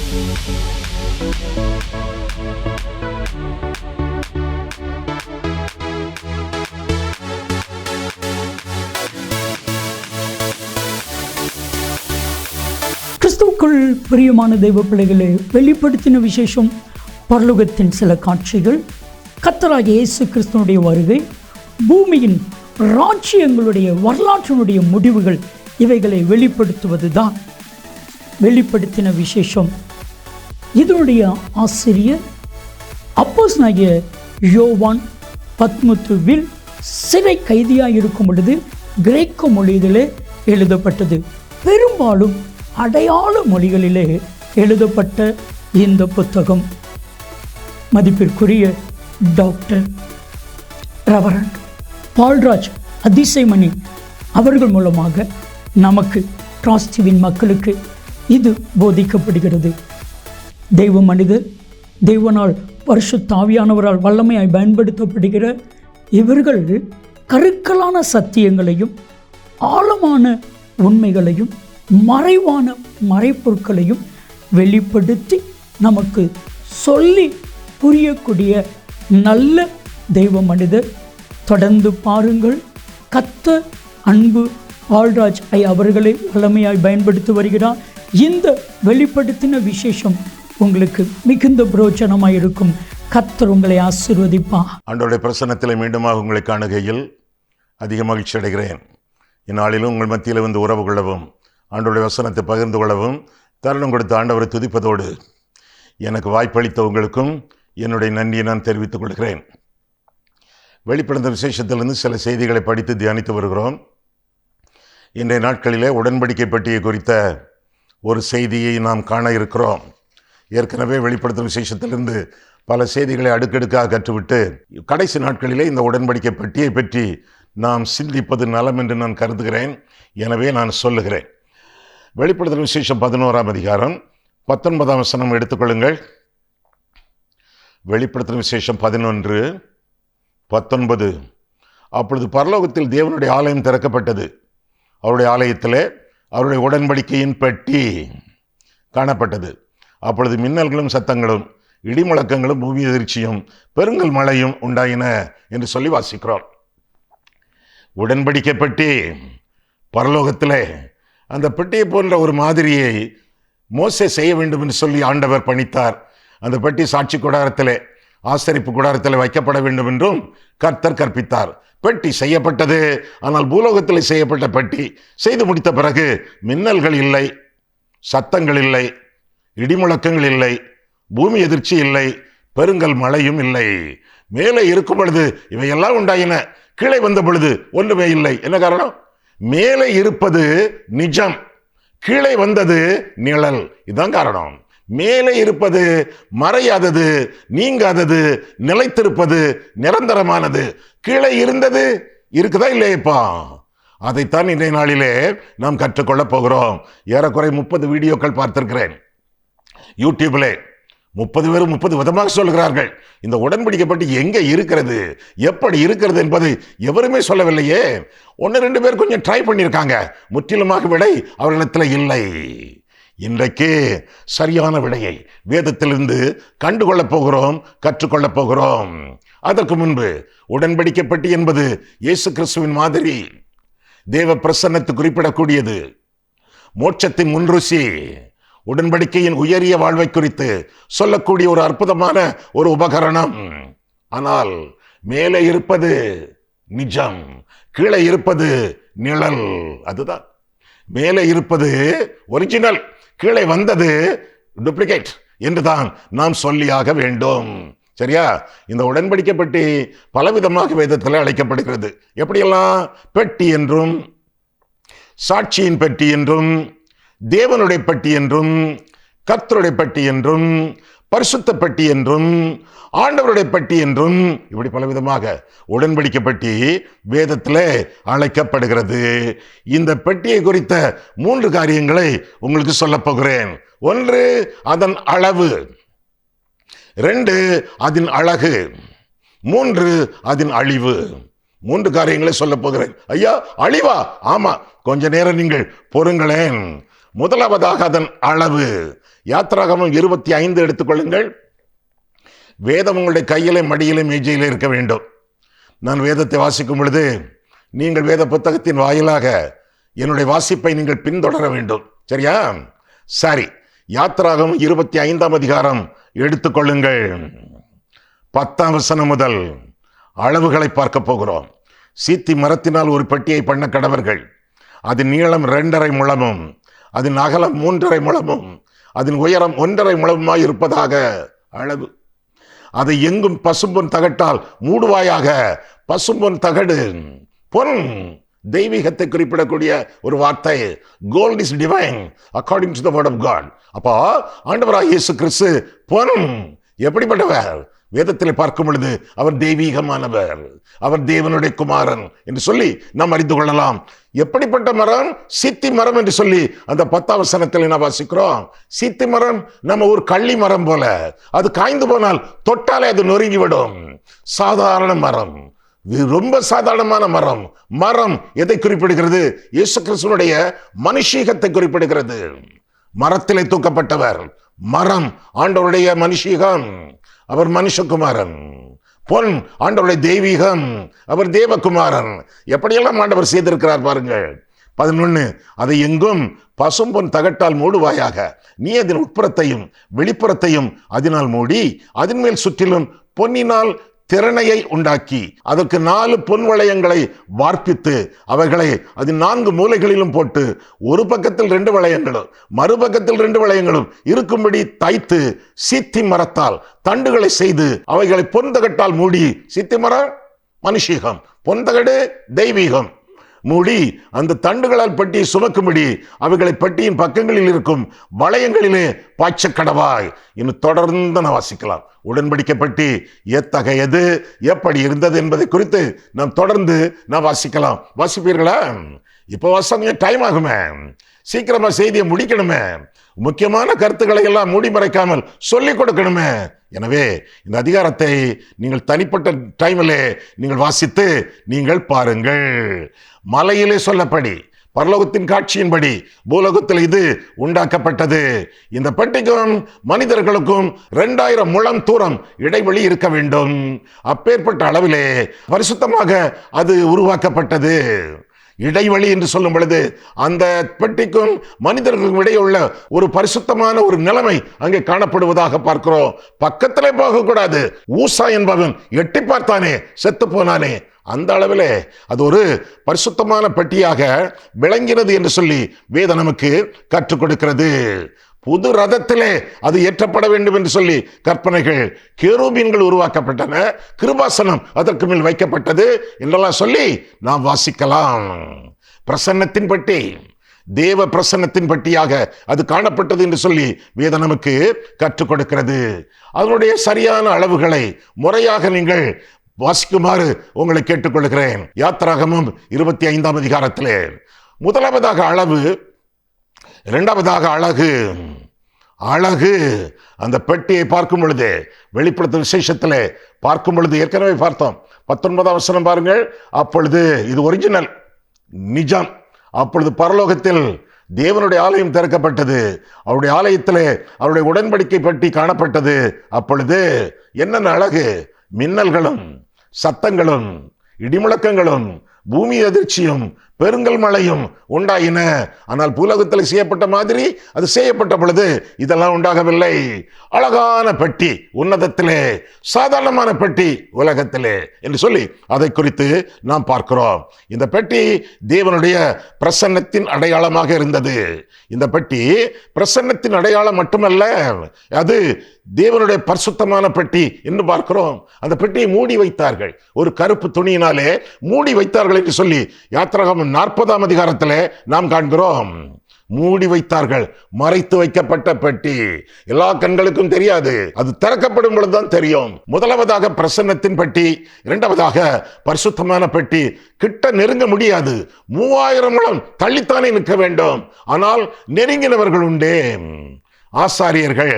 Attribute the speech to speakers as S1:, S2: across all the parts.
S1: கிறிஸ்துவுக்குள் பிரியமான தெய்வ பிள்ளைகளே, வெளிப்படுத்தின விசேஷம் பரலோகத்தின் சில காட்சிகள், கர்த்தராகிய இயேசு கிறிஸ்துவனுடைய வருகை, பூமியின் ராஜ்யங்களுடைய வரலாற்றினுடைய முடிவுகள், இவைகளை வெளிப்படுத்துவது தான் வெளிப்படுத்தின விசேஷம். இதனுடைய ஆசிரியர் அப்போஸ்தலனாகிய யோவான் பத்மத்துவில் சிறை கைதியாக இருக்கும் பொழுது கிரேக்க மொழியிலே எழுதப்பட்டது. பெரும்பாலும் அடையாள மொழிகளிலே எழுதப்பட்ட இந்த புத்தகம் மதிப்பிற்குரிய டாக்டர் ரெவரண்ட் பால்ராஜ் அதிசயமணி அவர்கள் மூலமாக நமக்கு டிராஸ்டிவின் மக்களுக்கு இது போதிக்கப்படுகிறது. தெய்வ மனிதர், தெய்வனால் பரிசுத்த ஆவியானவரால் வல்லமையாய் பயன்படுத்தப்படுகிற இவர்கள் கருக்கலான சத்தியங்களையும் ஆழமான உண்மைகளையும் மறைவான மறைப்பொருட்களையும் வெளிப்படுத்தி நமக்கு சொல்லி புரியக்கூடிய நல்ல தெய்வ மனிதர். தொடர்ந்து பாருங்கள். கர்த்தர் அன்பு பால்ராஜ் அவர்களை வல்லமையாய் பயன்படுத்தி வருகிறார். இந்த வெளிப்படுத்தின விசேஷம் உங்களுக்கு மிகுந்த பிரயோஜனமாக இருக்கும். கர்த்தர் உங்களை ஆசீர்வதிப்பார்.
S2: ஆண்டவருடைய பிரசன்னத்தில் மீண்டுமாக உங்களை காணுகையில் அதிக மகிழ்ச்சி அடைகிறேன். இந்நாளிலும் உங்கள் மத்தியில் வந்து உறவு கொள்ளவும், ஆண்டவருடைய வசனத்தை பகிர்ந்து கொள்ளவும் தருணம் கொடுத்த ஆண்டவரை துதிப்பதோடு எனக்கு வாய்ப்பளித்த உங்களுக்கும் என்னுடைய நன்றியை நான் தெரிவித்துக் கொள்கிறேன். வெளிப்படுத்த விசேஷத்திலிருந்து சில செய்திகளை படித்து தியானித்து வருகிறோம். இன்றைய நாட்களிலே உடன்படிக்கை பெட்டியை குறித்த ஒரு செய்தியை நாம் காண இருக்கிறோம். ஏற்கனவே வெளிப்படுத்தும் விசேஷத்திலிருந்து பல செய்திகளை அடுக்கடுக்காக கற்றுவிட்டு கடைசி நாட்களிலே இந்த உடன்படிக்கை பெட்டியை பற்றி நாம் சிந்திப்பது நலம் என்று நான் கருதுகிறேன். எனவே நான் சொல்லுகிறேன். வெளிப்படுத்தும் விசேஷம் 11ஆம் அதிகாரம் 19ஆம் வசனம் எடுத்துக்கொள்ளுங்கள். வெளிப்படுத்தும் விசேஷம் 11:19. அப்பொழுது பரலோகத்தில் தேவனுடைய ஆலயம் திறக்கப்பட்டது. அவருடைய ஆலயத்திலே அவருடைய உடன்படிக்கையின் பெட்டி காணப்பட்டது. அப்பொழுது மின்னல்களும் சத்தங்களும் இடிமுழக்கங்களும் பூமி அதிர்ச்சியும் பெருங்கல் மழையும் உண்டாயின என்று சொல்லி வாசிக்கிறோம். உடன்படிக்கை பெட்டி பரலோகத்திலே, அந்த பெட்டியை போன்ற ஒரு மாதிரியை மோசே செய்ய வேண்டும் என்று சொல்லி ஆண்டவர் பணித்தார். அந்த பெட்டி சாட்சி கூடாரத்திலே, ஆசரிப்பு கூடாரத்தில் வைக்கப்பட வேண்டும் என்றும் கர்த்தர் கற்பித்தார். பெட்டி செய்யப்பட்டது. ஆனால் பூலோகத்தில் செய்யப்பட்ட பெட்டி செய்து முடித்த பிறகு மின்னல்கள் இல்லை, சத்தங்கள் இல்லை, இடிமுழக்கங்கள் இல்லை, பூமி எதிர்ச்சி இல்லை, பெருங்கல் மழையும் இல்லை. மேலே இருக்கும் பொழுது இவையெல்லாம் உண்டாயின, கீழே வந்த பொழுது ஒன்றுமே இல்லை. என்ன காரணம்? மேலே இருப்பது நிஜம், கீழே வந்தது நிழல். இதுதான் காரணம். மேலே இருப்பது மறையாதது, நீங்காதது, நிலைத்திருப்பது, நிரந்தரமானது. கீழே இருந்தது இருக்குதா இல்லையப்பா? அதைத்தான் இன்றைய நாளிலே நாம் கற்றுக்கொள்ளப் போகிறோம். ஏறக்குறை 30 வீடியோக்கள் பார்த்திருக்கிறேன் யூடியூப்ல. 30 பேரும் 30 விதமாக சொல்கிறார்கள். இந்த உடன்படிக்கை பற்றி எங்கே இருக்கிறது, எப்படி இருக்கிறது என்பது எவருமே சொல்லவில்லையே. 1-2 பேர் கொஞ்சம் ட்ரை பண்ணியிருக்காங்க. முற்றிலுமாக விடை அவர்களிடத்தில் இல்லை. இன்றைக்கு சரியான விடையை வேதத்திலிருந்து கண்டுகொள்ளப் போகிறோம், கற்றுக்கொள்ளப் போகிறோம். அதற்கு முன்பு உடன்படிக்கை பெட்டி என்பது இயேசு கிறிஸ்துவின் மாதிரி, தேவ பிரசன்னத்தை குறிப்பிடக்கூடியது, மோட்சத்தின் முன்ருசி, உடன்படிக்கையின் உயரிய வாழ்வை குறித்து சொல்லக்கூடிய ஒரு அற்புதமான ஒரு உபகரணம். ஆனால் மேலே இருப்பது நிஜம், கீழே இருப்பது நிழல். அதுதான் மேலே இருப்பது ஒரிஜினல், கீழே வந்தது டூப்ளிகேட் என்றுதான் நாம் சொல்லியாக வேண்டும். சரியா? இந்த உடன்படிக்கை பெட்டி பலவிதமாக வேதத்தில் அழைக்கப்படுகிறது. எப்படியெல்லாம்? பெட்டி என்றும், சாட்சியின் பெட்டி என்றும், தேவனுடைய பெட்டி என்றும், கர்த்தருடைய பெட்டி என்றும், பரிசுத்த பெட்டி என்றும், ஆண்டவருடைய பெட்டி என்றும், இப்படி பலவிதமாக உடன்படிக்கை பெட்டி வேதத்தில் அழைக்கப்படுகிறது. இந்த பெட்டியை குறித்த 3 காரியங்களை உங்களுக்கு சொல்லப் போகிறேன். 1, அதன் அளவு. 2, அதன் அழகு. 3, அதன் அழிவு. 3 காரியங்களை சொல்ல போகிறேன். ஐயா, அழிவா? ஆமா, கொஞ்ச நேரம் நீங்கள் பொறுங்களேன். முதலாவதாக அதன் அளவு. யாத்திராகமம் 25 எடுத்துக்கொள்ளுங்கள். வேதம் உங்களுடைய கையிலே மடியிலே மேஜையிலே இருக்க வேண்டும். நான் வேதத்தை வாசிக்கும் பொழுது நீங்கள் வேத புத்தகத்தின் வாயிலாக என்னுடைய வாசிப்பை நீங்கள் பின்தொடர வேண்டும். சரியா? சரி, யாத்திராகமம் 25ஆம் அதிகாரம் எடுத்துக்கொள்ளுங்கள். 10ஆம் வசனம் முதல் அளவுகளை பார்க்க போகிறோம். சீத்தி மரத்தினால் ஒரு பெட்டியை பண்ண கடவர்கள். அதன் நீளம் 2.5 முழமும் அதன் அகலம் 3.5 முழமும் அதன் உயரம் 1.5 முழமுமாய் இருப்பதாக அளவு. அதை எங்கும் பசும்பொன் தகட்டால் மூடுவாயாக. பசும்பொன் தகடு பொன், தெய்வீகத்தை குறிப்பிடக்கூடிய ஒரு வார்த்தை. Gold is divine according to the word of God. அப்போ ஆண்டவராகிய இயேசு கிறிஸ்து பொன் எப்படிப்பட்டவர்? வேதத்தில் பார்க்கும் பொழுது அவர் தெய்வீகமானவர், அவர் தேவனுடைய குமாரன் என்று சொல்லி நாம் அறிந்து கொள்ளலாம். எப்படிப்பட்ட மரம்? சீத்தி மரம் என்று சொல்லி அந்த 10ஆம் வசனத்தில் நாம் வாசிக்கிறோம். சீத்தி மரம் நம்ம ஒரு கள்ளி மரம் போல, அது காய்ந்து போனால் தொட்டாலே அது நொறுங்கிவிடும். சாதாரண மரம், ரொம்ப சாதாரணமான மரம். மரம் எதை குறிப்பிடுகிறது? இயேசு கிறிஸ்துவினுடைய மனுஷீகத்தை குறிப்பிடுகிறது. மரத்திலே தூக்கப்பட்டவர் மரம், ஆண்டவருடைய மனுஷீகம், அவர் மனுஷகுமாரன். பொன், ஆண்டவருடைய தெய்வீகம், அவர் தேவகுமாரன். எப்படியெல்லாம் ஆண்டவர் செய்திருக்கிறார் பாருங்கள். 11, அதை எங்கும் பசும்பொன் தகட்டால் மூடுவாயாக. நீ அதன் உட்புறத்தையும் வெளிப்புறத்தையும் அதனால் மூடி அதன் மேல் சுற்றிலும் பொன்னினால் திறனையை உண்டாக்கி அதற்கு 4 பொன் வளையங்களை வார்ப்பித்து அவைகளை அதன் 4 மூலைகளிலும் போட்டு ஒரு பக்கத்தில் 2 வளையங்களும் மறுபக்கத்தில் 2 வளையங்களும் இருக்கும்படி தைத்து சீத்தி மரத்தால் தண்டுகளை செய்து அவைகளை பொன் தகட்டால் மூடி. சீத்தி மரம் மனுஷீகம், பொன் தகடு தெய்வீகம். மூடி அந்த தண்டுகளால் பெட்டியை சுமக்கும்படி அவைகளை பெட்டியின் பக்கங்களில் இருக்கும் வளையங்களிலே பாய்ச்ச கடவாய். இன்னும் தொடர்ந்து நான் வாசிக்கலாம். உடன்படிக்கை பெட்டி எத்தகையது, எப்படி இருந்தது என்பதை குறித்து நாம் தொடர்ந்து நான் வாசிக்கலாம். வாசிப்பீர்களா? இப்போ வாசங்க டைம் ஆகுமே, சீக்கிரமா செய்தியை முடிக்கணுமே, முக்கியமான கருத்துக்களை எல்லாம் மூடி மறைக்காமல் சொல்லிக் கொடுக்கணுமே. எனவே இந்த அதிகாரத்தை நீங்கள் தனிப்பட்ட டைமிலே நீங்கள் வாசித்து நீங்கள் பாருங்கள். மலையிலே சொல்லப்படி பரலோகத்தின் காட்சியின்படி பூலோகத்தில் இது உண்டாக்கப்பட்டது. இந்த பெட்டிக்கும் மனிதர்களுக்கும் 2000 முழம் தூரம் இடைவெளி இருக்க வேண்டும். அப்பேற்பட்ட அளவிலே பரிசுத்தமாக அது உருவாக்கப்பட்டது. இடைவெளி என்று சொல்லும் பொழுது அந்த பெட்டிக்கும் மனிதர்களுக்கும் இடையே உள்ள ஒரு பரிசுத்தமான ஒரு நிலைமை அங்கே காணப்படுவதாக பார்க்கிறோம். பக்கத்திலே போகக்கூடாது. ஊசா என்பவன் எட்டி பார்த்தானே, செத்து போனானே. அந்த அளவிலே அது ஒரு பரிசுத்தமான பெட்டியாக விளங்கினது என்று சொல்லி வேதம் நமக்கு கற்றுக் கொடுக்கிறது. புது ரதத்திலே அது ஏற்றப்பட வேண்டும் என்று சொல்லி கற்பனைகள், கேருபீன்கள் உருவாக்கப்பட்டன, கிருபாசனம் அதற்கு மேல் வைக்கப்பட்டது என்றெல்லாம் சொல்லி நாம் வாசிக்கலாம். பிரசன்னத்தின் பெட்டி, தேவ பிரசன்னத்தின் பெட்டியாக அது காணப்பட்டது என்று சொல்லி வேதம் நமக்கு கற்றுக் கொடுக்கிறது. அதனுடைய சரியான அளவுகளை முறையாக நீங்கள் வாசிக்குமாறு உங்களை கேட்டுக்கொள்கிறேன். யாத்திராகமம் 25ஆம் அதிகாரத்திலே முதலாவதாக அளவு, இரண்டாவதாக அழகு. அழகு அந்த பெட்டியை பார்க்கும் பொழுது, வெளிப்படுத்தும் விசேஷத்திலே பார்க்கும் பொழுது ஏற்கனவே பார்த்தோம். 19ஆம் வசனம் பாருங்கள். அப்பொழுது இது ஒரிஜினல், நிஜம். அப்பொழுது பரலோகத்தில் தேவனுடைய ஆலயம் திறக்கப்பட்டது. அவருடைய ஆலயத்திலே அவருடைய உடன்படிக்கை பெட்டி காணப்பட்டது. அப்பொழுது என்னென்ன அழகு! மின்னல்களும் சத்தங்களும் இடிமுழக்கங்களும் பூமி அதிர்ச்சியும் பெருங்கல் மழையும் உண்டாயின. ஆனால் பூலோகத்தில் செய்யப்பட்ட மாதிரி அது செய்யப்பட்ட பொழுது இதெல்லாம் உண்டாகவில்லை. அழகான பெட்டி உன்னதத்திலே, சாதாரணமான பெட்டி உலகத்திலே என்று சொல்லி அதை குறித்து நாம் பார்க்கிறோம். இந்த பெட்டி தேவனுடைய பிரசன்னத்தின் அடையாளமாக இருந்தது. இந்த பெட்டி பிரசன்னத்தின் அடையாளம் மட்டுமல்ல, அது தேவனுடைய பரிசுத்தமான பெட்டி என்று பார்க்கிறோம். அந்த பெட்டியை மூடி வைத்தார்கள், ஒரு கருப்பு துணியினாலே மூடி வைத்தார்கள் என்று சொல்லி யாத்திராகமம் 40ஆம் அதிகாரத்திலே நாம் காண்கிறோம். மூடி வைத்தார்கள், மறைத்து வைக்கப்பட்ட பெட்டி. எல்லா கண்களுக்கும் தெரியாது, அது திறக்கப்படும் பொழுதுதான் தெரியும். முதலாவதாக பிரசன்னத்தின் பெட்டி, இரண்டாவதாக பரிசுத்தமான பெட்டி. கிட்ட நெருங்க முடியாது, 3000 முழம் தள்ளித்தானே நிற்க வேண்டும். ஆனால் நெருங்கினவர்கள் உண்டே, ஆசாரியர்கள்,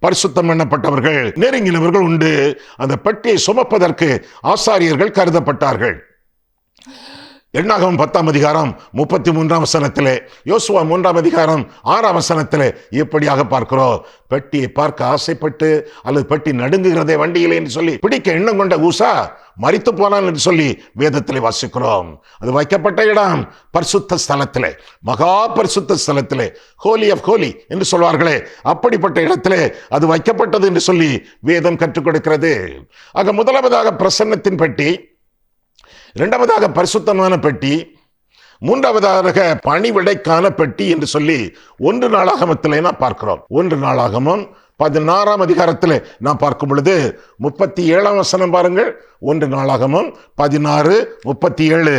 S2: பரிசுத்தம் பண்ணப்பட்டவர்கள், நெருங்கினவர்கள் உண்டு. அந்த பெட்டியை சுமப்பதற்கு ஆசாரியர்கள் கருதப்பட்டார்கள். எண்ணாகமம் 10ஆம் அதிகாரம் 33ஆம் வசனத்திலே, யோசுவா 3ஆம் அதிகாரம் 6ஆம் வசனத்திலே இப்படியாக பார்க்கிறோம். பெட்டியை பார்க்க ஆசைப்பட்டு அல்லது பெட்டி நடுங்குகிறதே வண்டியிலே என்று சொல்லி பிடிக்க எண்ணம் கொண்ட ஊசா மரித்து போனான் என்று சொல்லி வேதத்திலே வாசிக்கிறோம். அது வைக்கப்பட்ட இடம் பரிசுத்த ஸ்தலத்திலே, மகா பரிசுத்த ஸ்தலத்திலே, ஹோலி ஆஃப் ஹோலி என்று சொல்வார்களே, அப்படிப்பட்ட இடத்திலே அது வைக்கப்பட்டது என்று சொல்லி வேதம் கற்றுக் கொடுக்கிறது. ஆக முதலாவதாக பிரசன்னத்தின் பெட்டி, இரண்டாவதாக பரிசுத்தமான பெட்டி, மூன்றாவதாக பணிவிடைக்கான பெட்டி என்று சொல்லி 1 நாளாகமத்திலே நாம் பார்க்கிறோம். 1 நாளாகமம் 16ஆம் அதிகாரத்தில் நாம் பார்க்கும் பொழுது 37ஆம் வசனம் பாருங்கள். 1 நாளாகமம் 16:37.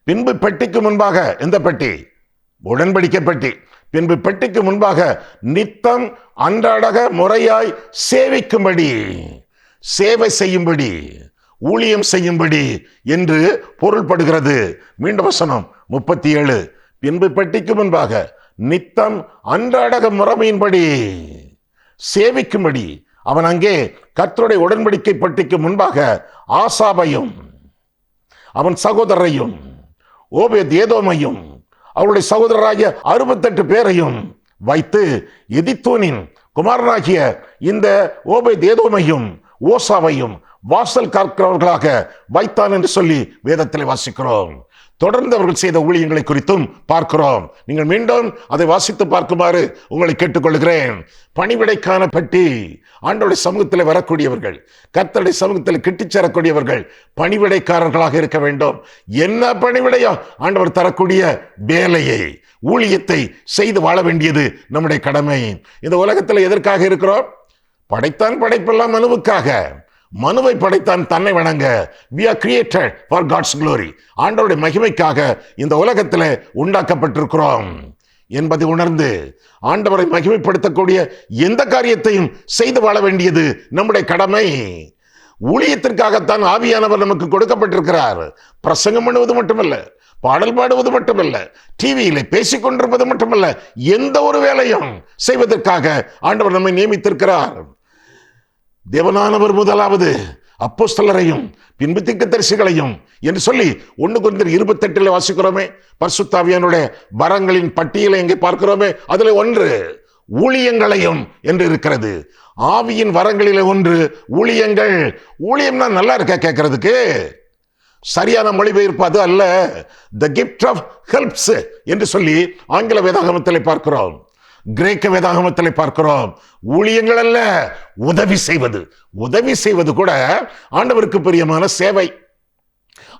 S2: பின்பு பெட்டிக்கு முன்பாக, எந்த பெட்டி? உடன்படிக்கை பெட்டி. பின்பு பெட்டிக்கு முன்பாக நித்தம் அன்றாட முறையாய் சேவிக்கும்படி, சேவை செய்யும்படி, ஊழியம் செய்யும்படி என்று பொருள்படுகிறது. மீண்டும் வசனம் 37. பின்பு பெட்டிக்கு முன்பாக நித்தம் அன்றாட முறைமையின்படி சேவிக்கும்படி. அவன் அங்கே கர்த்தருடைய உடன்படிக்கை பெட்டிக்கு முன்பாக ஆசாபையும் அவன் சகோதரரையும் ஓபேத் ஏதோமையும் அவருடைய சகோதரராகிய 68 பேரையும் வைத்து எதித்தோனின் குமாரனாகிய இந்த ஓபேத் ஏதோமையும் ஓசாவையும் வாசல் காக்கிறவர்களாக வைத்தான் என்று சொல்லி வேதத்திலே வாசிக்கிறோம். தொடர்ந்து அவர்கள் செய்த ஊழியங்களை குறித்தும் பார்க்கிறோம். நீங்கள் மீண்டும் அதை வாசித்து பார்க்குமாறு உங்களை கேட்டுக்கொள்கிறேன். பணிவிடைக்கான பெட்டி, ஆண்டவருடைய சமூகத்தில் வரக்கூடியவர்கள், கர்த்தருடைய சமூகத்தில் கிட்டிச் சேரக்கூடியவர்கள் பணிவிடைக்காரர்களாக இருக்க வேண்டும். என்ன பணிவிடையோ ஆண்டவர் தரக்கூடிய வேலையை, ஊழியத்தை செய்து வாழ வேண்டியது நம்முடைய கடமை. இந்த உலகத்தில் எதற்காக இருக்கிறோம்? படைத்தான் படைப்பெல்லாம் மனுவுக்காக. மனுவை படைத்தான் தன்னை வணங்க. We are created for God's glory. ஆண்டவருடைய மகிமைக்காக இந்த உலகத்தில் உண்டாக்கப்பட்டிருக்கிறோம் என்பதை உணர்ந்து ஆண்டவரை மகிமைப்படுத்தக்கூடிய எந்த காரியத்தையும் செய்து வாழ வேண்டியது நம்முடைய கடமை. ஊழியத்திற்காகத்தான் ஆவியானவர் நமக்கு கொடுக்கப்பட்டிருக்கிறார். பிரசங்கம் பண்ணுவது மட்டுமல்ல, பாடல் பாடுவது மட்டுமல்ல, டிவியில பேசிக் கொண்டிருப்பது மட்டுமல்ல, எந்த ஒரு வேலையும் செய்வதற்காக ஆண்டவர் நம்மை நியமித்திருக்கிறார். தேவனானவர் முதலாவது அப்போஸ்தலரையும் பின்பு தீர்க்கதரிசிகளையும் என்று சொல்லி 1 கொரிந்தியர் 28 வாசிக்கிறோமே. பரிசுத்த ஆவியானுடைய வரங்களின் பட்டியலை எங்கே பார்க்கிறோமே, அதுல 1 ஊழியங்களையும் என்று இருக்கிறது. ஆவியின் வரங்களிலே 1 ஊழியங்கள். ஊழியம்னா நல்லா இருக்க கேட்கறதுக்கு, சரியான மொழிபெயர்ப்பு அது அல்ல. த கிஃப்ட் ஆஃப் ஹெல்ப்ஸ் என்று சொல்லி ஆங்கில வேதாகமத்திலே பார்க்கிறோம், கிரேக்க வேதாகமத்திலே பார்க்கிறோம். ஊழியங்கள் அல்ல, உதவி செய்வது. உதவி செய்வது கூட ஆண்டவருக்கு பிரியமான சேவை,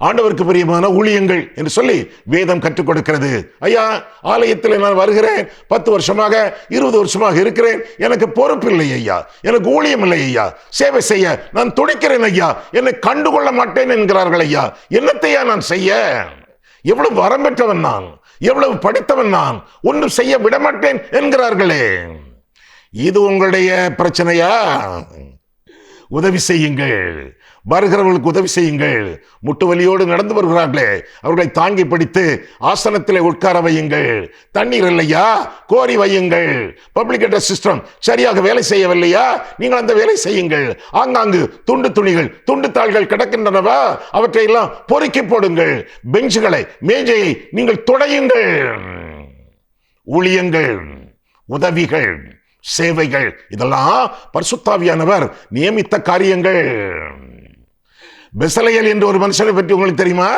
S2: ஆண்டவருக்கு பிரியமான ஊழியங்கள் என்று சொல்லி வேதம் கற்றுக் கொடுக்கிறது. ஐயா, ஆலயத்தில் நான் வருகிறேன், 10 வருஷமாக 20 வருஷமாக இருக்கிறேன், எனக்கு பொறுப்பு இல்லை ஐயா, எனக்கு ஊழியம் இல்லை ஐயா, சேவை செய்ய நான் துடிக்கிறேன் ஐயா, என்னை கண்டுகொள்ள மாட்டேன் என்கிறார்கள். ஐயா, என்னத்தையா நான் செய்ய? எவ்வளவு வரம் பெற்றவன் நான், எவ்வளவு படித்தவன் நான், ஒன்றும் செய்ய விடமாட்டேன் என்கிறார்களே. இது உங்களுடைய பிரச்சனையா? உதவி செய்யுங்கள், வருகிறவர்களுக்கு உதவி செய்யுங்கள். முட்டு வலியோடு நடந்து வருகிறார்களே, அவர்களை தாங்கி பிடித்து ஆசனத்திலே உட்கார வையுங்கள். தண்ணீர் இல்லையா, கோரி வையுங்கள். பப்ளிக் அட்ரஸ் சிஸ்டம் சரியாக வேலை செய்யவில்லையா, நீங்கள் அந்த வேலை செய்யுங்கள். ஆங்காங்கு துண்டு துணிகள், துண்டு தாள்கள் கிடக்கின்றனவா, அவற்றை எல்லாம் பொறுக்கி போடுங்கள். பெஞ்சுகளை, மேஜையை நீங்கள் துடையுங்கள். ஊழியங்கள், உதவிகள், சேவைகள், இதெல்லாம் பரிசுத்த ஆவியானவர் நியமித்த காரியங்கள். பெசலெயேல் என்று ஒரு மனுஷனை பற்றி உங்களுக்கு தெரியுமா?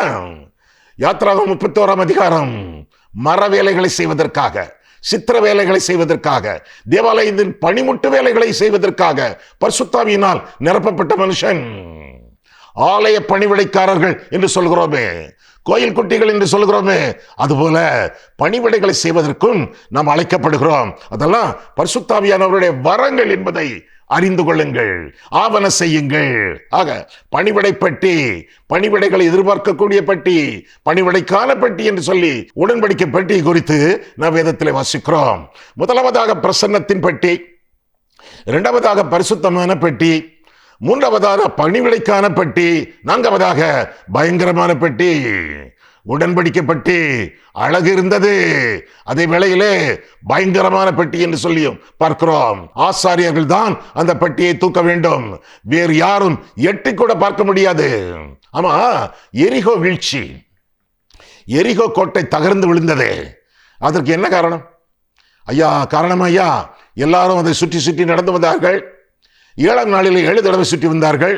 S2: யாத்திராகமம் 31ஆம் அதிகாரம் மர வேலைகளை செய்வதற்காக, சித்திர வேலைகளை செய்வதற்காக, தேவாலயத்தின் பணிமுட்டு வேலைகளை செய்வதற்காக பரிசுத்த ஆவியினால் நிரப்பப்பட்ட மனுஷன். ஆலய பணிவிடைக்காரர்கள் என்று சொல்கிறோமே, கோயில் குட்டிகள் என்று சொல்கிறோமே, அதுபோல பணிவிடைகளை செய்வதற்கும் நாம் அழைக்கப்படுகிறோம். அதெல்லாம் பரிசுத்த ஆவியானவருடைய வரங்கள் என்பதை அறிந்து கொள்ளுங்கள், ஆவண செய்யுங்கள். ஆக பணிவிடை பெட்டி, பணிவிடைகளை எதிர்பார்க்கக்கூடிய பெட்டி, பணிவிடைக்கான பெட்டி என்று சொல்லி உடன்படிக்கை பெட்டி குறித்து நாம் வேதத்திலே வாசிக்கிறோம். முதலாவதாக பிரசன்னத்தின் பெட்டி, இரண்டாவதாக பரிசுத்தமான பெட்டி, மூன்றாவதாக பணிவிடைக்கான பெட்டி, நான்காவதாக பயங்கரமான பெட்டி. உடன்படிக்கை பெட்டி அழகு இருந்தது, அதே வேளையிலே பயங்கரமான பெட்டி என்று சொல்லியும் பார்க்கிறோம். ஆசாரியர்கள் தான் அந்த பெட்டியை தூக்க வேண்டும், வேறு யாரும் எட்டி கூட பார்க்க முடியாது. ஆமா, எரிகோ வீழ்ச்சி, எரிகோ கோட்டை தகர்ந்து விழுந்தது. அதற்கு என்ன காரணம் ஐயா? காரணம் ஐயா, எல்லாரும் அதை சுற்றி சுற்றி நடந்து வந்தார்கள். 7ஆம் நாளில் 7 தடவை சுற்றி வந்தார்கள்.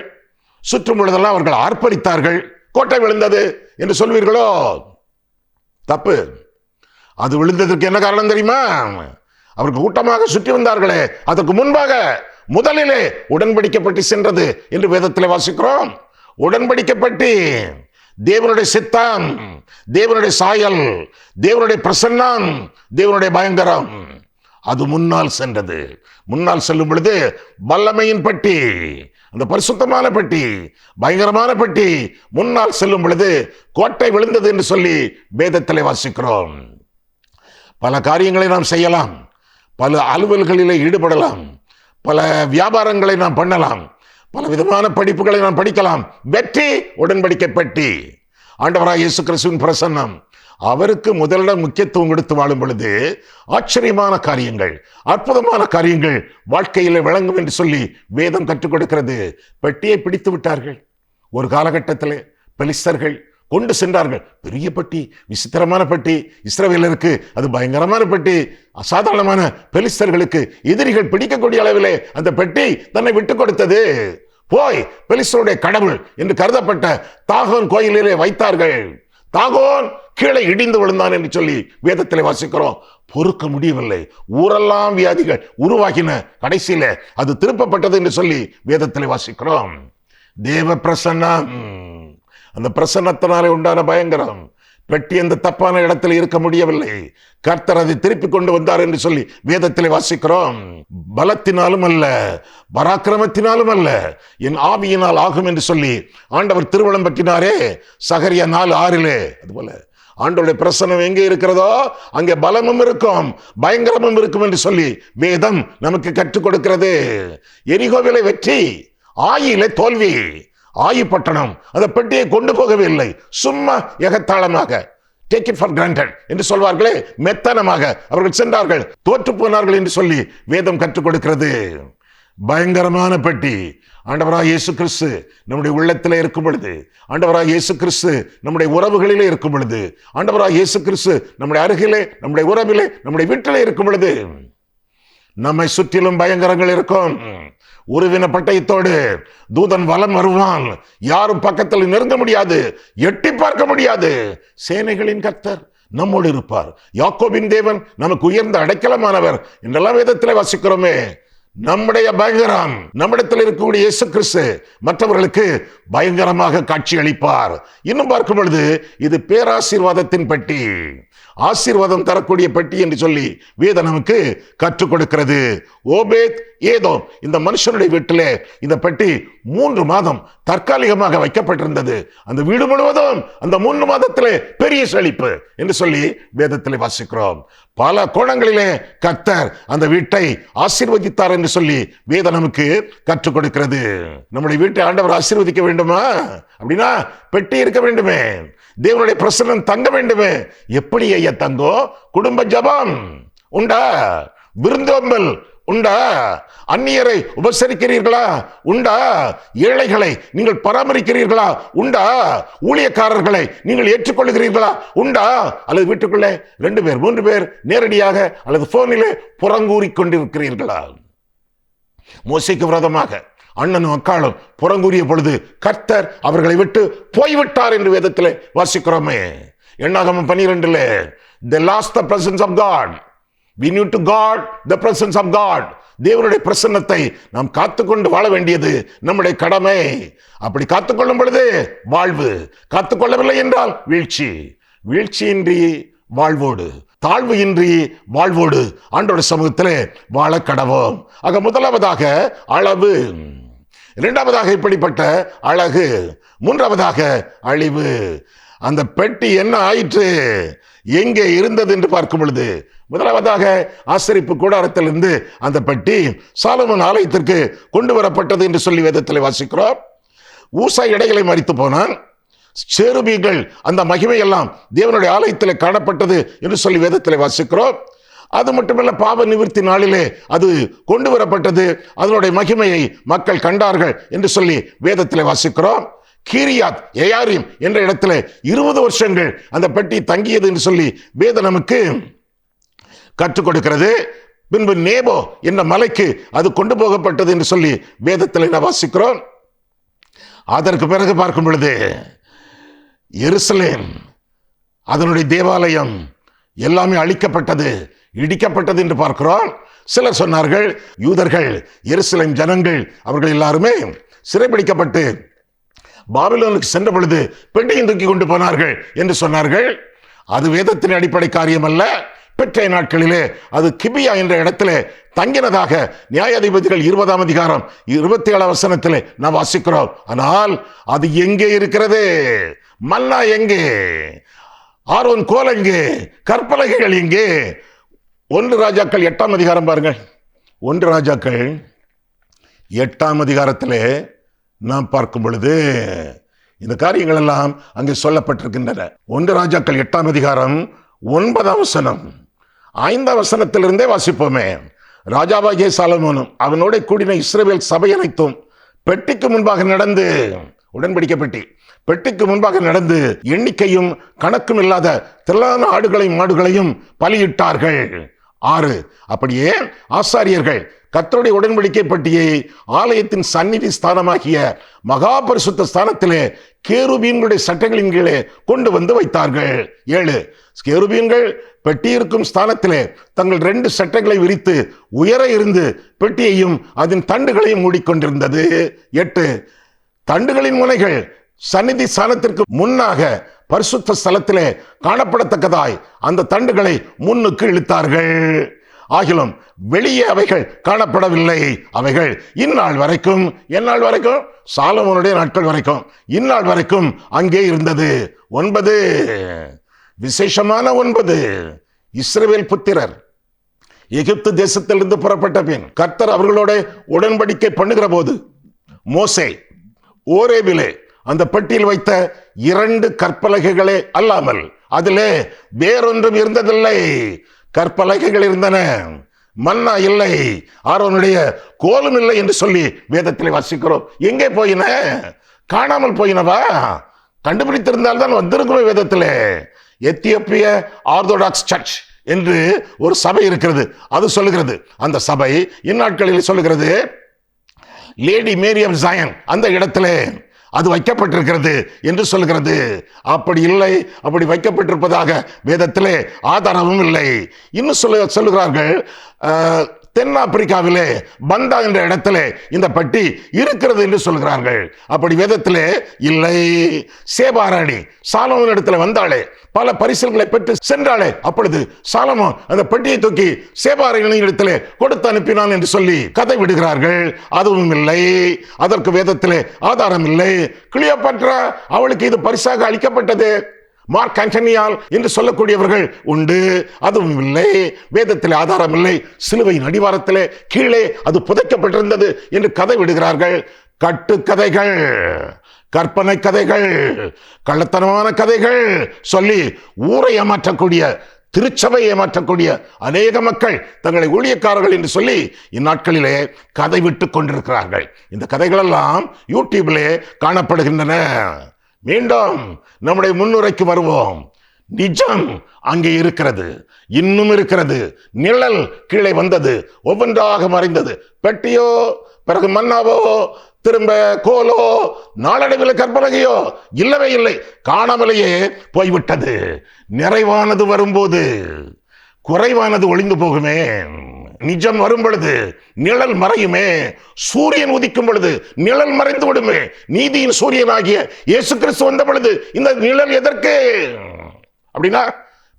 S2: சுற்றும் பொழுதெல்லாம் அவர்கள் ஆர்ப்பரித்தார்கள். கோட்டை விழுந்தது என்று சொல்வீர்களோ? தப்பு. அது விழுந்ததற்கு என்ன காரணம் தெரியுமா? அவர்கள் கூட்டமாக சுற்றி வந்தார்களே, அதற்கு முன்பாக முதலிலே உடன்படிக்கப்பட்டு சென்றது என்று வேதத்தில் வாசிக்கிறோம். உடன்படிக்கப்பட்டு தேவனுடைய சித்தம், தேவனுடைய சாயல், தேவனுடைய பிரசன்னம், தேவனுடைய பயங்கரம் அது முன்னால் சென்றது. முன்னால் செல்லும் பொழுது வல்லமையின் பெட்டி, அந்த பரிசுத்தமான பெட்டி, பயங்கரமான பெட்டி முன்னால் செல்லும் பொழுது கோட்டை விழுந்தது என்று சொல்லி வேதத்திலே வாசிக்கிறோம். பல காரியங்களை நாம் செய்யலாம், பல அலுவல்களிலே ஈடுபடலாம், பல வியாபாரங்களை நாம் பண்ணலாம், பல விதமான படிப்புகளை நாம் படிக்கலாம். வெற்றி உடன்படிக்கை பெட்டி, ஆண்டவராய் இயேசு கிறிஸ்துவின் பிரசன்னம். அவருக்கு முதலிடம் முக்கியத்துவம் கொடுத்து வாழும் பொழுது ஆச்சரியமான காரியங்கள், அற்புதமான காரியங்கள் வாழ்க்கையில் விளங்கும் என்று சொல்லி வேதம் கற்றுக் கொடுக்கிறது. பெட்டியை பிடித்து விட்டார்கள். ஒரு காலகட்டத்தில் பெலிஸ்தர்கள் கொண்டு சென்றார்கள். பெரிய பெட்டி, விசித்திரமான பெட்டி, இஸ்ரவேலருக்கு அது பயங்கரமான பெட்டி. அசாதாரணமான பெலிஸ்தர்களுக்கு எதிரிகள் பிடிக்கக்கூடிய அளவிலே அந்த பெட்டி தன்னை விட்டுக் கொடுத்தது. போய் பெலிஸ்தருடைய கடவுள் என்று கருதப்பட்ட தாகோன் கோயிலிலே வைத்தார்கள். தாகோன் கீழே இடிந்து விழுந்தான் என்று சொல்லி வேதத்தில் வாசிக்கிறோம். பொறுக்க முடியவில்லை, ஊரெல்லாம் வியாதிகள் உருவாகின. கடைசியில அது திருப்பப்பட்டது என்று சொல்லி வேதத்தில் வாசிக்கிறோம். தேவ பிரசன்னம், அந்த பிரசன்னத்தினாலே உண்டான பயங்கரம். பெட்டி அந்த தப்பான இடத்தில் இருக்க முடியவில்லை. கர்த்தர் அதை திருப்பி கொண்டு வந்தார் என்று சொல்லி வேதத்தில் வாசிக்கிறோம். பலத்தினாலும் அல்ல, பராக்கிரமத்தினாலும் அல்ல, என் ஆவியினால் ஆகும் என்று சொல்லி ஆண்டவர் திருவளம் பற்றினாரே, சகரியா 4:6. அதுபோல ஆண்டவருடைய பிரசன்னம் எங்கே இருக்கிறதோ அங்கே பலமும் இருக்கும், பயங்கரமும் இருக்கும் என்று சொல்லி வேதம் நமக்கு கற்றுக் கொடுக்கிறது. எரிகோவிலே வெற்றி, ஆயிலே தோல்வி. ஆயி பட்டணம் அந்த பெட்டியை கொண்டு போகவே இல்லை, சும்மா எகத்தாளமாக டேக் இட் ஃபார் கிராண்டட் என்று சொல்வார்களே, மெத்தனமாக அவர்கள் சென்றார்கள், தோற்று போனார்கள் என்று சொல்லி வேதம் கற்றுக் கொடுக்கிறது. பயங்கரமான பெட்டி ஆண்டவராய் இயேசு கிறிஸ்து நம்முடைய உள்ளத்திலே இருக்கும் பொழுது, ஆண்டவராய் இயேசு கிறிஸ்து நம்முடைய உறவுகளிலே இருக்கும் பொழுது, ஆண்டவராய் இயேசு கிறிஸ்து நம்முடைய அருகிலே, நம்முடைய உறவிலே, நம்முடைய வீட்டிலே இருக்கும் பொழுது நம்மை சுற்றிலும் பயங்கரங்கள் இருக்கும். உருவின பட்டயத்தோடு தூதன் வலம் வருவான், யாரும் பக்கத்தில் நெருங்க முடியாது, எட்டி பார்க்க முடியாது. சேனைகளின் கர்த்தர் நம்மோடு இருப்பார், யாக்கோபின் தேவன் நமக்கு உயர்ந்த அடைக்கலமானவர் என்றெல்லாம் வேதத்திலே வாசிக்கிறோமே. நம்முடைய பயங்கரம், நம்மிடத்தில் இருக்கக்கூடிய இயேசு கிறிஸ்து மற்றவர்களுக்கு பயங்கரமாக காட்சி அளிப்பார். இன்னும் பார்க்கும் பொழுது இது பேராசீர்வாதத்தின் பெட்டி, ஆசீர்வாதம் தரக்கூடிய பெட்டி என்று சொல்லி வேதம் நமக்கு கற்றுக் கொடுக்கிறது. ஓபேத் ஏதோம் இந்த மனுஷனுடைய வீட்டிலே இந்த பெட்டி 3 மாதம் தற்காலிகமாக வைக்கப்பட்டிருந்தது. அந்த வீடு முழுவதும் அந்த 3 மாதத்திலே பெரிய செழிப்பு என்று சொல்லி வேதத்திலே வாசிக்கிறோம். பல கோணங்களிலே கர்த்தர் அந்த வீட்டை ஆசீர்வதித்தார் என்று சொல்லி வேதம் நமக்கு கற்றுக் கொடுக்கிறது. நம்முடைய வீட்டை ஆண்டவர் ஆசீர்வதிக்க வேண்டுமா? அப்படின்னா பெட்டி இருக்க வேண்டுமே, தேவனுடைய பிரசன்னம் தங்க வேண்டுமே. எப்படி ஐயா தங்கும்? குடும்ப ஜபம் உண்டா? விருந்தோம்பல் உண்டா? அந்நியரை உபசரிக்கிறீர்களா? உண்டா? ஏழைகளை நீங்கள் பராமரிக்கிறீர்களா? உண்டா? ஊழியக்காரர்களை நீங்கள் ஏற்றுக்கொள்கிறீர்களா? உண்டா? அல்லது வீட்டுக்குள்ளே 2 பேர் 3 பேர் நேரடியாக அல்லது போனிலே புறங்கூறி கொண்டிருக்கிறீர்களா? மோசேக்கு விரோதமாக அண்ணனும் அக்காளும் புறங்கூறிய பொழுது கர்த்தர் அவர்களை விட்டு போய்விட்டார் என்று வேதத்திலே வாசிக்கிறோமே. என்னாகமம் 12 they lost the presence of God. We need to guard the presence of God. தேவனுடைய பிரசன்னத்தை நாம் காத்துக்கொண்டு வாழ வேண்டியது நம்முடைய கடமை. அப்படி காத்துக்கொள்ளும் பொழுது வாழ்வு, காத்துக்கொள்ளவில்லை என்றால் வீழ்ச்சி. வீழ்ச்சியின்றி வாழ்வோடு, தாழ்வு இன்றி வாழ்வோடு ஆண்டவருடைய சமூகத்திலே வாழ கடவோம். ஆக முதலாவதாக அளவு, இரண்டாவதாக இப்படிப்பட்ட அழகு, மூன்றாவதாக அழிவு. அந்த பெட்டி என்ன ஆயிற்று, எங்கே இருந்தது என்று பார்க்கும் பொழுது முதலாவதாக ஆசரிப்பு கூடாரத்திலிருந்து அந்த பெட்டி சாலமோன் ஆலயத்திற்கு கொண்டு வரப்பட்டது என்று சொல்லி வேதத்தில் வாசிக்கிறோம். ஊசா இடைகளை மறித்து போனான், சேருபீன்கள் அந்த மகிமை எல்லாம் தேவனுடைய ஆலயத்தில் காணப்பட்டது என்று சொல்லி வேதத்தில் வாசிக்கிறோம். அது மட்டுமல்ல, பாவ நிவர்த்தி நாளிலே அது கொண்டு வரப்பட்டது, அதனுடைய மகிமையை மக்கள் கண்டார்கள் என்று சொல்லி வேதத்தில் வாசிக்கிறோம். கீரியாத் ஏயாரீம் என்ற இடத்துல 20 வருஷங்கள் அந்த பெட்டி தங்கியது என்று சொல்லி வேதம் நமக்கு கற்றுக் கொடுக்கிறது. பின்பு நேபோ என்ற மலைக்கு அது கொண்டு போகப்பட்டது என்று சொல்லி வேதத்தில் வாசிக்கிறோம். அதற்கு பிறகு பார்க்கும் பொழுது எருசலேம், அதனுடைய தேவாலயம் எல்லாமே அழிக்கப்பட்டது, இடிக்கப்பட்டது என்று பார்க்கிறோம். சிலர் சொன்னார்கள், யூதர்கள், எருசலேம் ஜனங்கள் அவர்கள் எல்லாருமே சிறைபிடிக்கப்பட்டு பாபிலோனுக்கு சென்ற பொழுது பெட்டியை தூக்கி கொண்டு போனார்கள் என்று சொன்னார்கள். அது வேதத்தின் அடிப்படை காரியம் அல்ல. பெற்ற நாட்களிலே அது கிபியா என்ற இடத்திலே தங்கினதாக நியாயாதிபதிகள் 20ஆம் அதிகாரம் 27ஆம் வசனத்திலே நாம் வாசிக்கிறோம். ஆனால் அது எங்கே இருக்கிறது? மன்னா எங்கே? ஆரோன் கோல் எங்கே? கற்பலகைகள் எங்கே? 1 ராஜாக்கள் 8ஆம் அதிகாரம் பாருங்கள். 1 ராஜாக்கள் 8ஆம் அதிகாரத்திலே நாம் பார்க்கும் பொழுது இந்த காரியங்கள் எல்லாம் அங்கே சொல்லப்பட்டிருக்கின்றன. 1 ராஜாக்கள் 8ஆம் அதிகாரம் 9ஆம் வசனம், 5ஆம் வசனத்திலிருந்தே வாசிப்போமே. ராஜாவாகிய சாலமோனும் அவனோட கூடின இஸ்ரவேல் சபை அனைத்தும் பெட்டிக்கு முன்பாக நடந்து, உடன்படிக்கை பெட்டி பெட்டிக்கு முன்பாக நடந்து எண்ணிக்கையும் கணக்கும் இல்லாத திரளான ஆடுகளையும் மாடுகளையும் பலியிட்டார்கள். 6. அப்படியே ஆசாரியர்கள் கர்த்தருடைய உடன்படிக்கை பெட்டியை ஆலயத்தின் சந்நிதி ஸ்தானமாகிய மகா பரிசுத்த ஸ்தானத்திலே கேருபீன்களுடைய சட்டைகளின் கீழே கொண்டு வந்து வைத்தார்கள். 7. கேருபீன்கள் பெட்டி இருக்கும் ஸ்தானத்திலே தங்கள் 2 சட்டைகளை விரித்து உயர இருந்து பெட்டியையும் அதன் தண்டுகளையும் மூடிக்கொண்டிருந்தது. 8. தண்டுகளின் முனைகள் சந்நிதி ஸ்தானத்திற்கு முன்னாக பரிசுத்த ஸ்தலத்திலே காணப்படத்தக்கதாய் அந்த தண்டுகளை முன்னுக்கு இழுத்தார்கள். ஆகிலும் வெளியே அவைகள் காணப்படவில்லை. அவைகள் இந்நாள் வரைக்கும், எந்நாள் வரைக்கும், சாலமோனுடைய நாட்கள் வரைக்கும், இந்நாள் வரைக்கும் அங்கே இருந்தது. 9. விசேஷமான 9. இஸ்ரவேல் புத்திரர் எகிப்து தேசத்திலிருந்து புறப்பட்ட பின் கர்த்தர் அவர்களோட உடன்படிக்கை பண்ணுகிற போது மோசே ஓரேபிலே அந்த பெட்டியில் வைத்த 2 கற்பலகைகளே அல்லாமல் அதிலே வேறொன்றும் இருந்ததில்லை. கற்பலகைகள் இருந்தன, மன்னா இல்லை, ஆரோனுடைய கோலும் இல்லை என்று சொல்லி வேதத்தில் வாசிக்கிறோம். எங்கே போயின? காணாமல் போயினவா? கண்டுபிடித்திருந்தால்தான் வந்திருக்குமே வேதத்திலே. எத்தியோப்பிய ஆர்த்தோடாக்ஸ் சர்ச் என்று ஒரு சபை இருக்கிறது. அது சொல்லுகிறது, அந்த சபை இந்நாட்களில் சொல்லுகிறது, லேடி மேரி ஆஃப் ஜாயன் அந்த இடத்திலே அது வைக்கப்பட்டிருக்கிறது என்று சொல்கிறது. அப்படி இல்லை, அப்படி வைக்கப்பட்டிருப்பதாக வேதத்திலே ஆதாரமும் இல்லை. இன்னும் சொல்லுகிறார்கள், தென்னாப்பிரிக்காவிலே பந்தா என்ற இடத்திலே இந்த பட்டி இருக்கிறது என்று சொல்கிறார்கள். அப்படி வேதத்திலே இல்லை. சேபாராணி சாலமோன் இடத்துல வந்தாளே, பல பரிசுகளை பெற்று சென்றாளே, அப்பொழுது சாலமோன் அந்த பெட்டியை தூக்கி சேபாராணி இடத்திலே கொடுத்து அனுப்பினான் என்று சொல்லி கதை விடுகிறார்கள். அதுவும் இல்லை, அதற்கு வேதத்திலே ஆதாரம் இல்லை. கிளியோபாட்ரா, அவளுக்கு இது பரிசாக அளிக்கப்பட்டது, மார்க் ஆண்டனியால் என்று சொல்லக்கூடியவர்கள் உண்டு, அதுவும் இல்லை. வேதத்தில் ஆதாரம் இல்லை. சிலுவையின் அடிவாரத்திலே கீழே அது புதைக்கப்பட்டிருந்தது என்று கதை விடுகிறார்கள். கட்டு கதைகள், கற்பனை கதைகள், கள்ளத்தனமான கதைகள் சொல்லி ஊரை ஏமாற்றக்கூடிய, திருச்சபையை ஏமாற்றக்கூடிய அநேக மக்கள் தங்களை ஊழியக்காரர்கள் என்று சொல்லி இந்நாட்களிலே கதை விட்டு கொண்டிருக்கிறார்கள். இந்த கதைகள் எல்லாம் யூடியூபிலே காணப்படுகின்றன. மீண்டும் நம்முடைய முன்னுரைக்கு வருவோம். நிஜம் அங்கே இருக்கிறது, இன்னும் இருக்கிறது. நிழல் கீழே வந்தது, ஒவ்வொன்றாக மறைந்தது. பெட்டியோ, பிறகு மன்னாவோ, திரும்ப கோலோ, நாளடைவில் கற்பலகையோ இல்லவே இல்லை, காணாமலேயே போய்விட்டது. நிறைவானது வரும்போது குறைவானது ஒளிந்து போகுமே. நிஜம் வரும் பொழுது நிழல் மறையுமே. சூரியன் உதிக்கும் பொழுது நிழல் மறைந்து விடுமே. நீதியின் சூரியனாகிய இயேசு கிறிஸ்து வந்த பொழுது இந்த நிழல் எதற்கு? அப்படின்னா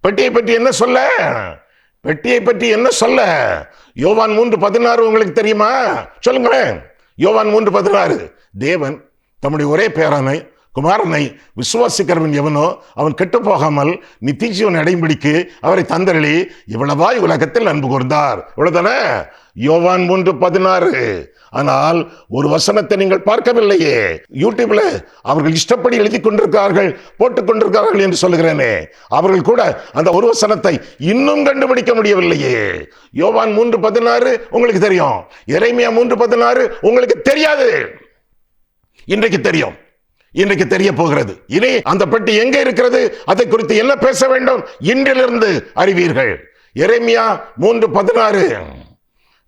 S2: பெட்டியை பற்றி என்ன சொல்ல? பெட்டியை பற்றி என்ன சொல்ல? யோவான் 3:16 உங்களுக்கு தெரியுமா? சொல்லுங்களேன். யோவான் 3:16, தேவன் தம்முடைய ஒரே பேரானை குமாரனை விசுவாசிக்கிறவன் எவனோ அவன் கெட்டு போகாமல் நித்திய ஜீவனை அடையும்படிக்கு அவரை தந்தரளி இவ்வளவாய் உலகத்தில் அன்பு கூர்ந்தார். இவ்வளவுதானே? யோவான் 3:16. ஆனால் ஒரு வசனத்தை நீங்கள் பார்க்கவில்லையே. யூடியூப்ல அவர்கள் இஷ்டப்படி எழுதி கொண்டிருக்கிறார்கள், போட்டுக் கொண்டிருக்கிறார்கள் என்று சொல்லுகிறேனே, அவர்கள் கூட அந்த ஒரு வசனத்தை இன்னும் கண்டுபிடிக்க முடியவில்லையே. யோவான் 3:16 உங்களுக்கு தெரியும், எரேமியா 3:16 உங்களுக்கு தெரியாது. இன்றைக்கு தெரியும், இன்றைக்கு தெரிய போகிறது. இனி அந்த பெட்டி எங்கே இருக்கிறது, அதை குறித்து என்ன பேச வேண்டும், இன்றிலிருந்து அறிவீர்கள். எரேமியா 3:16.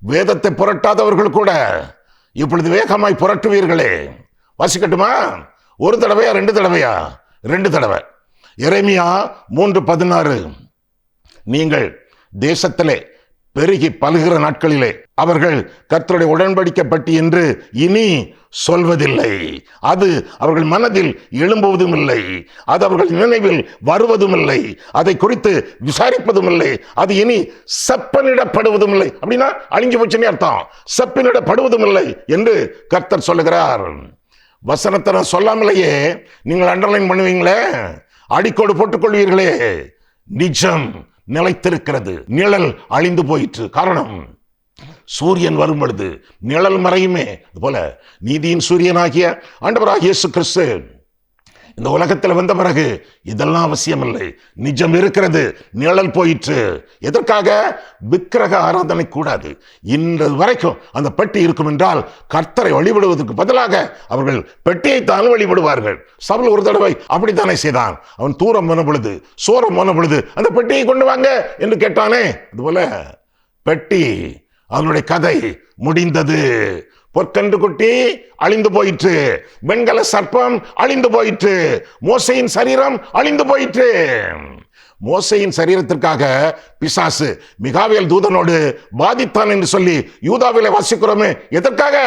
S2: வேதத்தை புரட்டாதவர்கள் கூட இப்பொழுது வேகமாய் புரட்டுவீர்களே. வாசிக்கட்டுமா? ஒரு தடவையா, 2 தடவையா? 2 தடவை. எரேமியா 3:16. நீங்கள் தேசத்திலே பெருகி பல்கிற நாட்களிலே அவர்கள் கர்த்தருடைய உடன்படிக்கை பட்டி என்று இனி சொல்வதில்லை. அது அவர்கள் மனதில் எழும்புவதும் இல்லை, அது அவர்கள் நினைவில் வருவதும் இல்லை, அதை குறித்து விசாரிப்பதும் இல்லை, அது இனி செப்பனிடப்படுவதும் இல்லை. அப்படின்னா அழிஞ்சு போச்சுன்னு அர்த்தம். செப்பனிடப்படுவதும் இல்லை என்று கர்த்தர் சொல்லுகிறார். வசனத்தை நான் சொல்லாமலேயே நீங்கள் அண்டர்லைன் பண்ணுவீங்களே, அடிக்கோடு போட்டுக் கொள்வீர்களே. நிஜம் நிலைத்திருக்கிறது, நிழல் அழிந்து போயிற்று. காரணம், சூரியன் வரும் பொழுது நிழல் மறையுமே. அதுபோல நீதியின் சூரியனாகிய ஆண்டவராகிய இயேசு கிறிஸ்து இந்த உலகத்தில் வந்த பிறகு இதெல்லாம் அவசியம் இல்லை. நிஜம் இருக்கிறது, நிழல் போயிற்று. எதற்காக? விக்கிரக ஆராதனை கூடாது. இன்று வரைக்கும் அந்த பெட்டி இருக்கும் என்றால் கர்த்தரை வழிபடுவதற்கு பதிலாக அவர்கள் பெட்டியை தான் வழிபடுவார்கள். சவுல் ஒரு தடவை அப்படித்தானே செய்தான். அவன் தூரம் போன பொழுது, சோரம் போன பொழுது அந்த பெட்டியை கொண்டு வாங்க என்று கேட்டானே. அதுபோல பெட்டி, அவனுடைய கதை முடிந்தது. பொற்கன்று குட்டி அழிந்து போயிற்று, வெண்கல சர்ப்பம் அழிந்து போயிற்று, மோசையின் சரீரம் அழிந்து போயிற்று. மோசையின் சரீரத்திற்காக பிசாசு மிகாவேல் தூதனோடு பாதித்தான் என்று சொல்லி யூதாவிலே வாசிக்கிறோமே. எதற்காக?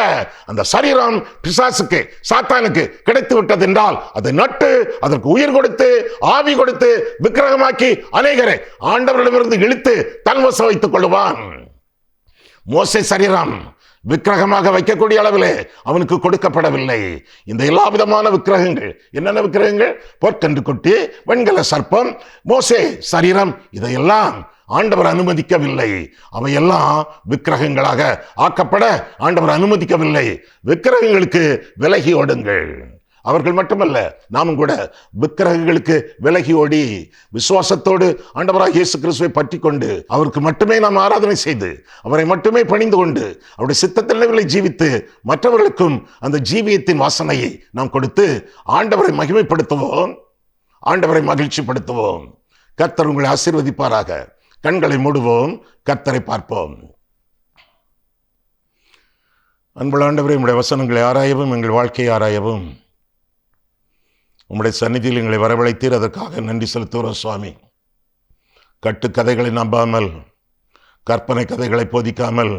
S2: அந்த சரீரம் பிசாசுக்கு, சாத்தானுக்கு கிடைத்து விட்டது என்றால் அதை நட்டு அதற்கு உயிர் கொடுத்து ஆவி கொடுத்து விக்கிரகமாக்கி அநேகரை ஆண்டவரிடமிருந்து இழுத்து தன்வசம் வைத்துக் கொள்வான். மோசே சரீரம் விக்கிரகமாக வைக்கக்கூடிய அளவிலே அவனுக்கு கொடுக்கப்படவில்லை. இந்த எல்லா விதமான விக்கிரகங்கள், என்னென்ன விக்கிரகங்கள்? பொற்கன்று குட்டி, வெண்கல சர்ப்பம், மோசே சரீரம், இதையெல்லாம் ஆண்டவர் அனுமதிக்கவில்லை. அவையெல்லாம் விக்கிரகங்களாக ஆக்கப்பட ஆண்டவர் அனுமதிக்கவில்லை. விக்கிரகங்களுக்கு விலகி ஓடுங்கள். அவர்கள் மட்டுமல்ல, நாமும் கூட விக்கிரகங்களுக்கு விலகி ஓடி விசுவாசத்தோடு ஆண்டவராகிய இயேசு கிறிஸ்துவை பற்றி கொண்டு அவருக்கு மட்டுமே நாம் ஆராதனை செய்து அவரை மட்டுமே பணிந்து கொண்டு அவருடைய சித்தத்திலே ஜீவித்து மற்றவர்களுக்கும் அந்த ஜீவியத்தின் வாசனையை நாம் கொடுத்து ஆண்டவரை மகிமைப்படுத்துவோம், ஆண்டவரை மகிழ்ச்சிப்படுத்துவோம். கர்த்தர் உங்களை ஆசீர்வதிப்பாராக. கண்களை மூடுவோம், கர்த்தரை பார்ப்போம். அன்புள்ள ஆண்டவரே, உம்முடைய வசனங்களை ஆராயவும் எங்கள் வாழ்க்கையை ஆராயவும் உம்முடைய சந்நிதியில் எங்களை வரவழைத்தீர். அதற்காக நன்றி செலுத்துகிறோம் சுவாமி. கட்டுக்கதைகளை நம்பாமல், கற்பனை கதைகளை போதிக்காமல்,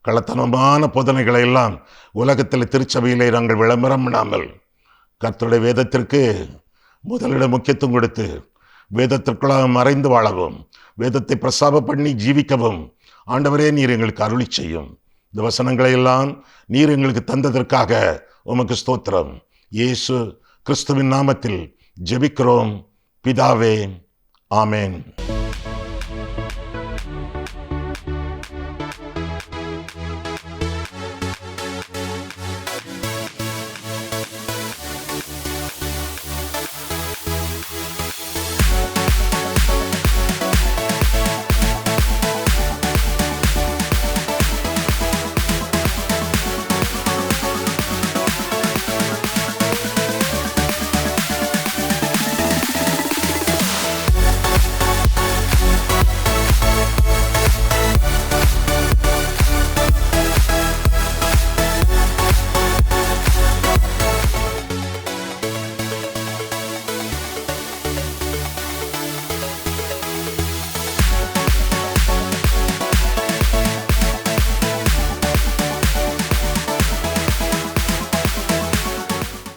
S2: கள்ளத்தனமான போதனைகளை எல்லாம் உலகத்தில் திருச்சபையிலே நாங்கள் விளம்பரம் பண்ணாமல் கர்த்தருடைய வேதத்திற்கு முதலிடம் முக்கியத்துவம் கொடுத்து வேதத்திற்குள்ளாக மறைந்து வாழவும், வேதத்தை பிரசாப பண்ணி ஜீவிக்கவும் ஆண்டவரே நீர் எங்களுக்கு அருளி செய்யும். இந்த வசனங்களை எல்லாம் நீர் எங்களுக்கு தந்ததற்காக உமக்கு ஸ்தோத்திரம். இயேசு கிறிஸ்துவின் நாமத்தில் ஜெபிக்கிறோம் பிதாவே, ஆமேன்.